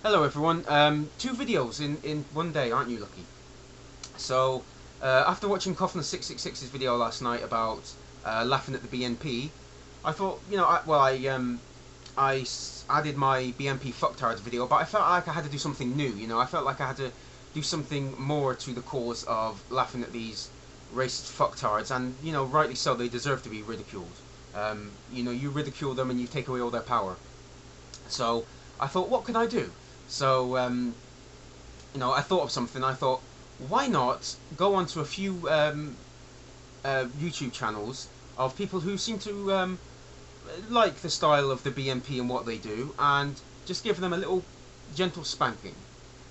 Hello everyone, two videos in one day, aren't you lucky? So, after watching Coffin666's video last night about laughing at the BNP, I thought, I added my BNP fucktards video, but I felt like I had to do something new, I felt like I had to do something more to the cause of laughing at these racist fucktards, and, rightly so, they deserve to be ridiculed. You ridicule them and you take away all their power. So, I thought, what could I do? So, I thought of something. I thought, why not go onto a few YouTube channels of people who seem to like the style of the BNP and what they do, and just give them a little gentle spanking.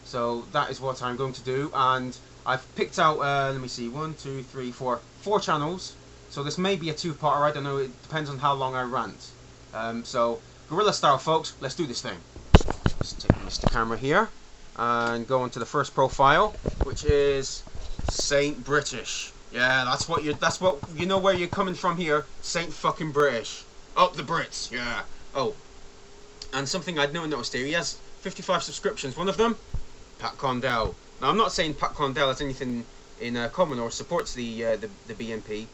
So that is what I'm going to do, and I've picked out, let me see, 1, 2, 3, 4, 4 channels. So this may be a two-parter, I don't know, it depends on how long I rant. So, guerrilla style, folks, let's do this thing. Just take Mr. Camera here and go into the first profile, which is Saint British. Yeah, that's what you know where you're coming from here. Saint fucking British. Up the Brits, yeah. Oh, and something I'd never noticed here. He has 55 subscriptions. One of them, Pat Condell. Now I'm not saying Pat Condell has anything in common or supports the BNP,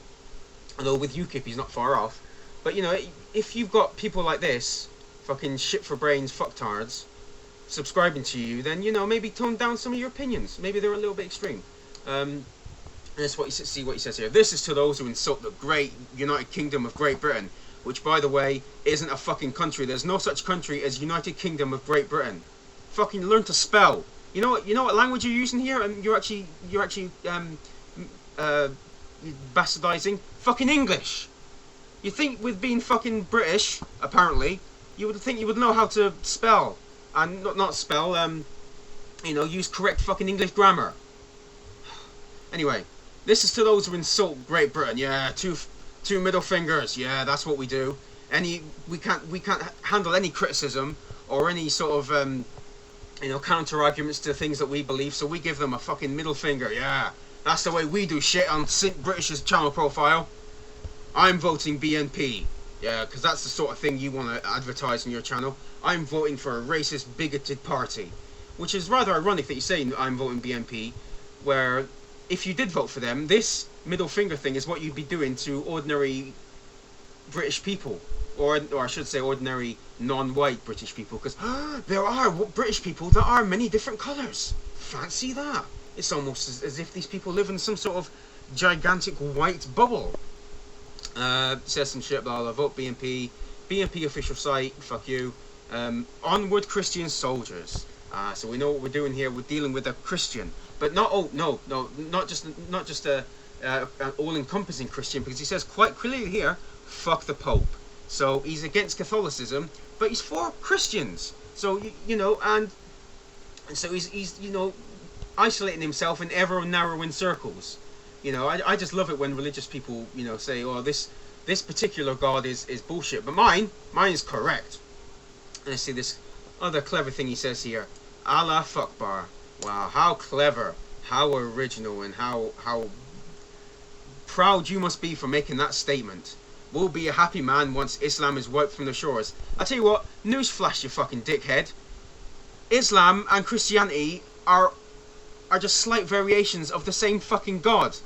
although with UKIP he's not far off. But if you've got people like this, fucking shit for brains fucktards, subscribing to you, then maybe tone down some of your opinions. Maybe they're a little bit extreme. That's what see what he says here. This is to those who insult the great United Kingdom of Great Britain, which, by the way, isn't a fucking country. There's no such country as United Kingdom of Great Britain. Fucking learn to spell. You know what language you're using here, and you're actually bastardizing fucking English. You think with being fucking British, apparently, you would think you would know how to spell. And not spell, use correct fucking English grammar. Anyway, this is to those who insult Great Britain. Yeah, two middle fingers. Yeah, that's what we do. We can't handle any criticism or any sort of counter arguments to things that we believe. So we give them a fucking middle finger. Yeah, that's the way we do shit on British's channel profile. I'm voting BNP. Yeah, because that's the sort of thing you want to advertise on your channel. I'm voting for a racist, bigoted party. Which is rather ironic that you're saying I'm voting BNP, where if you did vote for them, this middle finger thing is what you'd be doing to ordinary British people. Or I should say ordinary non-white British people, because there are British people that are many different colours. Fancy that. It's almost as if these people live in some sort of gigantic white bubble. Says some shit, blah blah, vote BNP. BNP official site, fuck you. Onward Christian soldiers. So we know what we're doing here. We're dealing with a Christian, but not just an all-encompassing Christian, because he says quite clearly here, fuck the Pope. So he's against Catholicism, but he's for Christians. So and so he's isolating himself in ever narrowing circles. I just love it when religious people say, oh, this particular God is bullshit, but mine is correct. And I see this other clever thing he says here. Allah Fuckbar. Wow, how clever, how original, and how proud you must be for making that statement. We'll be a happy man once Islam is wiped from the shores. I tell you what, newsflash, you fucking dickhead. Islam and Christianity are just slight variations of the same fucking God.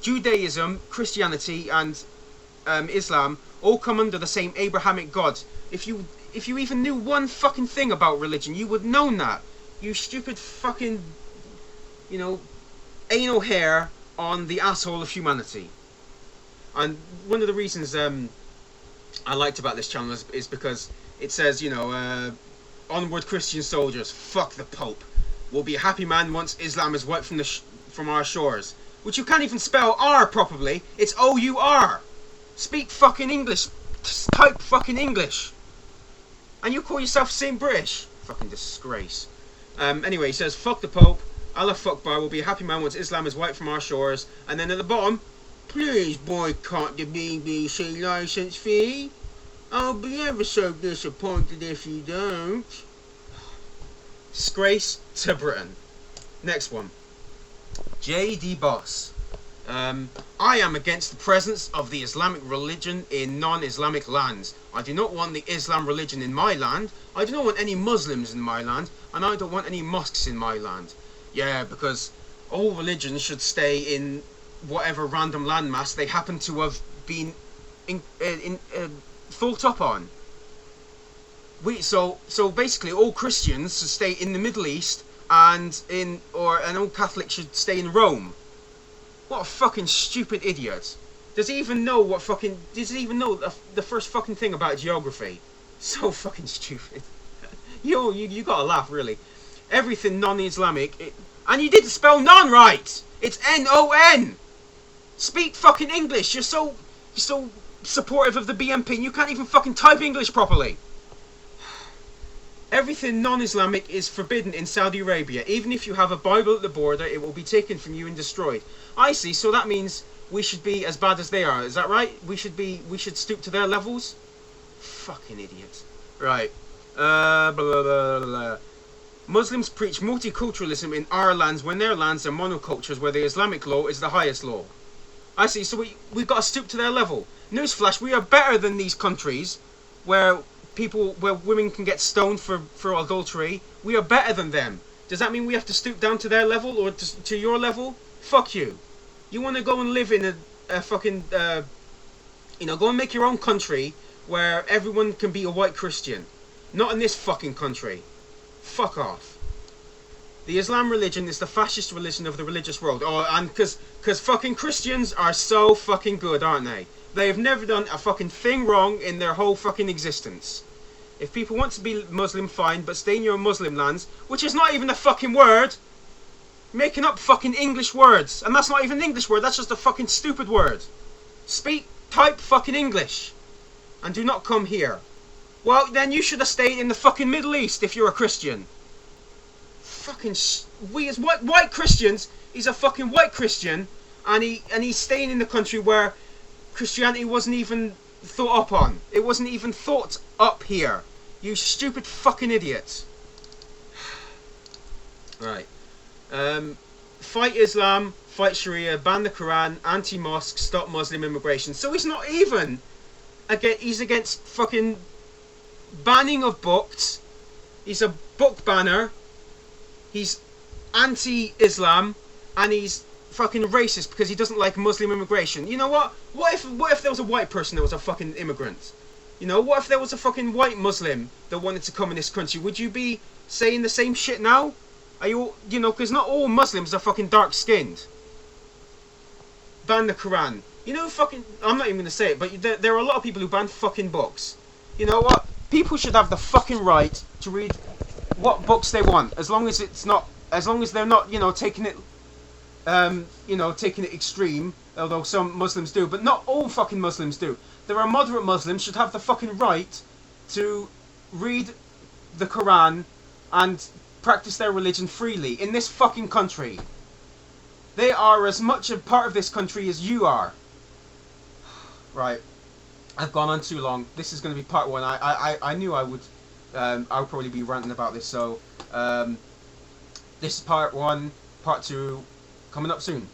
Judaism, Christianity, and Islam all come under the same Abrahamic God. If you even knew one fucking thing about religion, you would know that. You stupid fucking, anal hair on the asshole of humanity. And one of the reasons I liked about this channel is because it says, onward Christian soldiers, fuck the Pope. We'll be a happy man once Islam is wiped from our shores. Which you can't even spell R properly. It's O-U-R. Speak fucking English. Type fucking English. And you call yourself Saint British? Fucking disgrace. Anyway, he says, fuck the Pope. Allah Fuckbar will be a happy man once Islam is wiped from our shores. And then at the bottom, please boycott the BBC licence fee. I'll be ever so disappointed if you don't. Disgrace to Britain. Next one. JD Boss. I am against the presence of the Islamic religion in non-Islamic lands. I do not want the Islam religion in my land. I do not want any Muslims in my land. And I don't want any mosques in my land. Yeah, because all religions should stay in whatever random landmass they happen to have been thought up on. So basically all Christians should stay in the Middle East and all Catholics should stay in Rome. What a fucking stupid idiot. Does he even know the first fucking thing about geography? So fucking stupid. You gotta laugh, really. Everything non-Islamic, and you didn't spell non right! It's N-O-N! Speak fucking English! You're so supportive of the BNP and you can't even fucking type English properly! Everything non-Islamic is forbidden in Saudi Arabia. Even if you have a Bible at the border, it will be taken from you and destroyed. I see, so that means we should be as bad as they are, is that right? We should stoop to their levels? Fucking idiots. Right. Blah, blah, blah, blah. Muslims preach multiculturalism in our lands when their lands are monocultures where the Islamic law is the highest law. I see, so we've got to stoop to their level. Newsflash, we are better than these countries where women can get stoned for adultery. We are better than them. Does that mean we have to stoop down to their level or to your level? Fuck you. You want to go and live in a fucking, go and make your own country where everyone can be a white Christian. Not in this fucking country. Fuck off. The Islam religion is the fascist religion of the religious world. Oh, and because fucking Christians are so fucking good, aren't they? They have never done a fucking thing wrong in their whole fucking existence. If people want to be Muslim, fine, but stay in your Muslim lands, which is not even a fucking word. Making up fucking English words. And that's not even an English word, that's just a fucking stupid word. Type fucking English. And do not come here. Well, then you should have stayed in the fucking Middle East if you're a Christian. Fucking we as white Christians, he's a fucking white Christian, and he's staying in the country where Christianity wasn't even thought up on. It wasn't even thought up here. You stupid fucking idiots. Right. Fight Islam, fight Sharia, ban the Quran, anti-mosque, stop Muslim immigration. So he's not even he's against fucking banning of books. He's a book banner. He's anti-Islam, and he's fucking racist because he doesn't like Muslim immigration. You know what? What if there was a white person that was a fucking immigrant? You know, what if there was a fucking white Muslim that wanted to come in this country? Would you be saying the same shit now? Are you know, because not all Muslims are fucking dark-skinned. Ban the Quran. You know, fucking, I'm not even going to say it, but there are a lot of people who ban fucking books. You know what? People should have the fucking right to read what books they want, as long as they're not, taking it, taking it extreme, although some Muslims do, but not all fucking Muslims do. There are moderate Muslims should have the fucking right to read the Quran and practice their religion freely in this fucking country. They are as much a part of this country as you are. Right. I've gone on too long. This is going to be part one. I knew I would probably be ranting about this, so this is part one. Part two coming up soon.